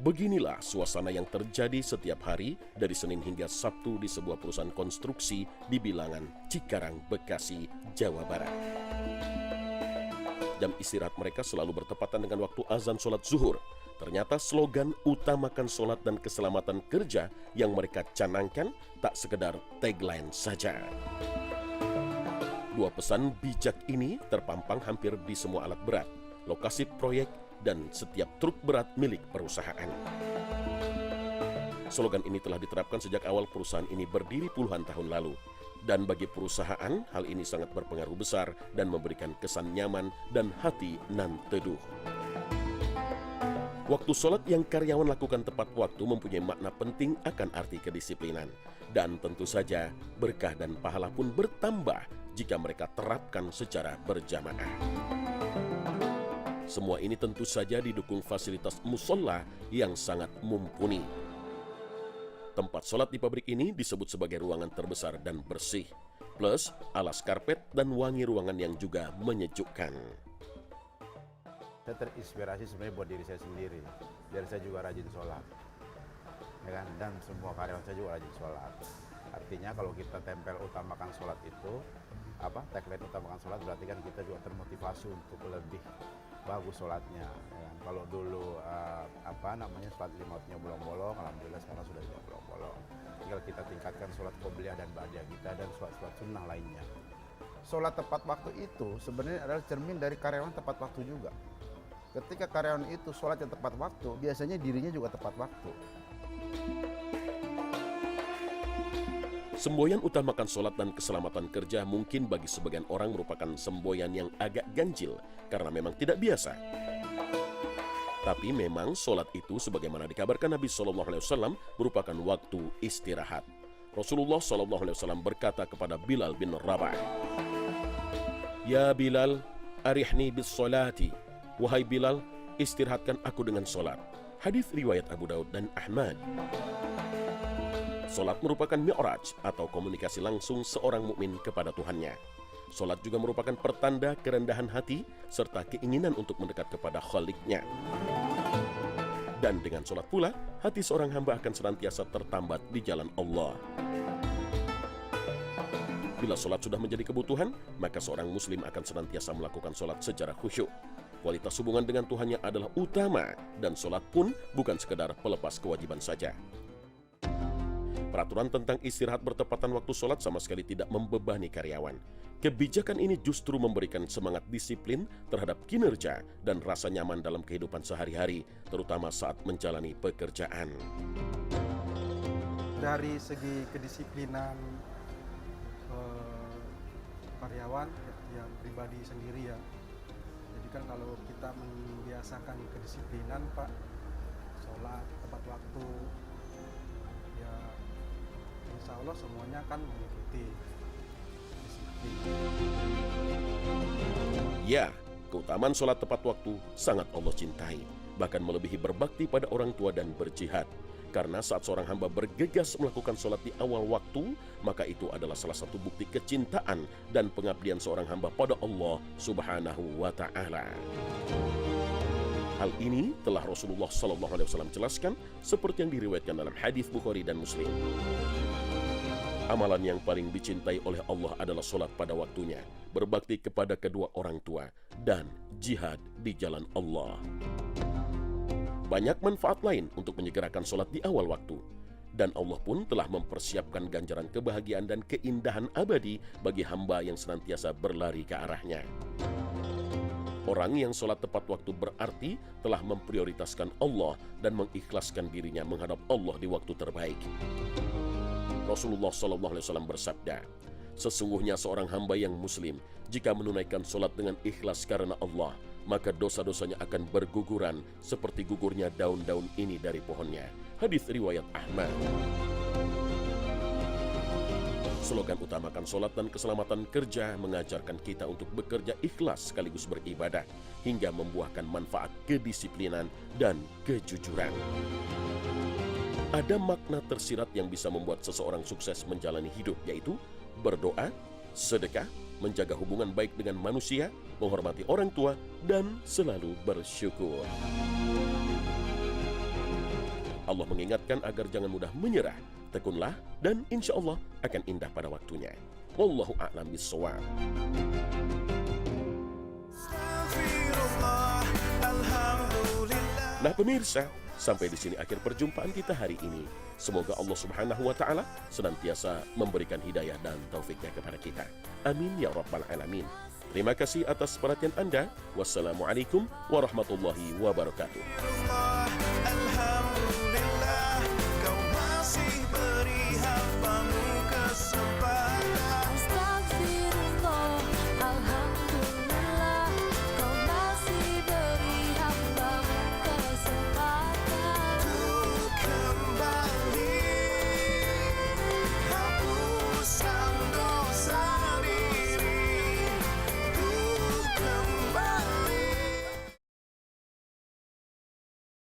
Beginilah suasana yang terjadi setiap hari dari Senin hingga Sabtu di sebuah perusahaan konstruksi di Bilangan, Cikarang, Bekasi, Jawa Barat. Jam istirahat mereka selalu bertepatan dengan waktu azan sholat zuhur. Ternyata slogan utamakan sholat dan keselamatan kerja yang mereka canangkan tak sekedar tagline saja. Dua pesan bijak ini terpampang hampir di semua alat berat, lokasi proyek, dan setiap truk berat milik perusahaan. Slogan ini telah diterapkan sejak awal perusahaan ini berdiri puluhan tahun lalu. Dan bagi perusahaan, hal ini sangat berpengaruh besar dan memberikan kesan nyaman dan hati nan teduh. Waktu sholat yang karyawan lakukan tepat waktu mempunyai makna penting akan arti kedisiplinan. Dan tentu saja berkah dan pahala pun bertambah jika mereka terapkan secara berjamaah. Semua ini tentu saja didukung fasilitas musola yang sangat mumpuni. Tempat sholat di pabrik ini disebut sebagai ruangan terbesar dan bersih, plus alas karpet dan wangi ruangan yang juga menyejukkan. Saya terinspirasi sebenarnya buat diri saya sendiri, biar saya juga rajin sholat, ya kan? Dan semua karyawan saya juga rajin sholat. Artinya kalau kita tempel utamakan sholat itu, tagline utamakan sholat berarti kan kita juga termotivasi untuk lebih bagus sholatnya. Ya kan? Kalau dulu sholat lima waktunya bolong-bolong, alhamdulillah sekarang sudah tidak bolong-bolong. Tinggal kita tingkatkan sholat qobliyah dan ba'diyah kita dan sholat sunnah lainnya. Sholat tepat waktu itu sebenarnya adalah cermin dari karyawan tepat waktu juga. Ketika karyawan itu sholat yang tepat waktu, biasanya dirinya juga tepat waktu. Semboyan utamakan sholat dan keselamatan kerja mungkin bagi sebagian orang merupakan semboyan yang agak ganjil karena memang tidak biasa. Tapi memang sholat itu sebagaimana dikabarkan Nabi SAW merupakan waktu istirahat. Rasulullah SAW berkata kepada Bilal bin Rabah, "Ya Bilal, arihni bis sholati." Wahai Bilal, istirahatkan aku dengan sholat. Hadis riwayat Abu Daud dan Ahmad. Sholat merupakan mi'raj atau komunikasi langsung seorang mukmin kepada Tuhannya. Sholat juga merupakan pertanda kerendahan hati serta keinginan untuk mendekat kepada Khalik-Nya. Dan dengan sholat pula, hati seorang hamba akan senantiasa tertambat di jalan Allah. Bila sholat sudah menjadi kebutuhan, maka seorang muslim akan senantiasa melakukan sholat secara khusyuk. Kualitas hubungan dengan Tuhannya adalah utama, dan sholat pun bukan sekedar pelepas kewajiban saja. Peraturan tentang istirahat bertepatan waktu sholat sama sekali tidak membebani karyawan. Kebijakan ini justru memberikan semangat disiplin terhadap kinerja dan rasa nyaman dalam kehidupan sehari-hari, terutama saat menjalani pekerjaan. Dari segi kedisiplinan karyawan, yang pribadi sendiri ya. Jadi kan kalau kita membiasakan kedisiplinan, Pak, sholat tepat waktu, ya insya Allah semuanya akan mengikuti disiplin. Ya, keutamaan sholat tepat waktu sangat Allah cintai, bahkan melebihi berbakti pada orang tua dan berjihad. Karena saat seorang hamba bergegas melakukan sholat di awal waktu, maka itu adalah salah satu bukti kecintaan dan pengabdian seorang hamba pada Allah Subhanahu wa Ta'ala. Hal ini telah Rasulullah SAW jelaskan seperti yang diriwayatkan dalam hadis Bukhari dan Muslim. Amalan yang paling dicintai oleh Allah adalah sholat pada waktunya, berbakti kepada kedua orang tua, dan jihad di jalan Allah. Banyak manfaat lain untuk menyegerakan sholat di awal waktu. Dan Allah pun telah mempersiapkan ganjaran kebahagiaan dan keindahan abadi bagi hamba yang senantiasa berlari ke arahnya. Orang yang sholat tepat waktu berarti telah memprioritaskan Allah dan mengikhlaskan dirinya menghadap Allah di waktu terbaik. Rasulullah SAW bersabda, "Sesungguhnya seorang hamba yang muslim, jika menunaikan sholat dengan ikhlas karena Allah, maka dosa-dosanya akan berguguran seperti gugurnya daun-daun ini dari pohonnya." Hadis riwayat Ahmad. Slogan utamakan sholat dan keselamatan kerja mengajarkan kita untuk bekerja ikhlas sekaligus beribadah hingga membuahkan manfaat kedisiplinan dan kejujuran. Ada makna tersirat yang bisa membuat seseorang sukses menjalani hidup, yaitu berdoa, sedekah, menjaga hubungan baik dengan manusia, menghormati orang tua, dan selalu bersyukur. Allah mengingatkan agar jangan mudah menyerah, tekunlah dan insya Allah akan indah pada waktunya. Wallahu a'lam bishawab. Nah pemirsa, sampai di sini akhir perjumpaan kita hari ini. Semoga Allah Subhanahu wa Ta'ala senantiasa memberikan hidayah dan taufiknya kepada kita. Amin ya rabbal alamin. Terima kasih atas perhatian Anda. Wassalamualaikum warahmatullahi wabarakatuh.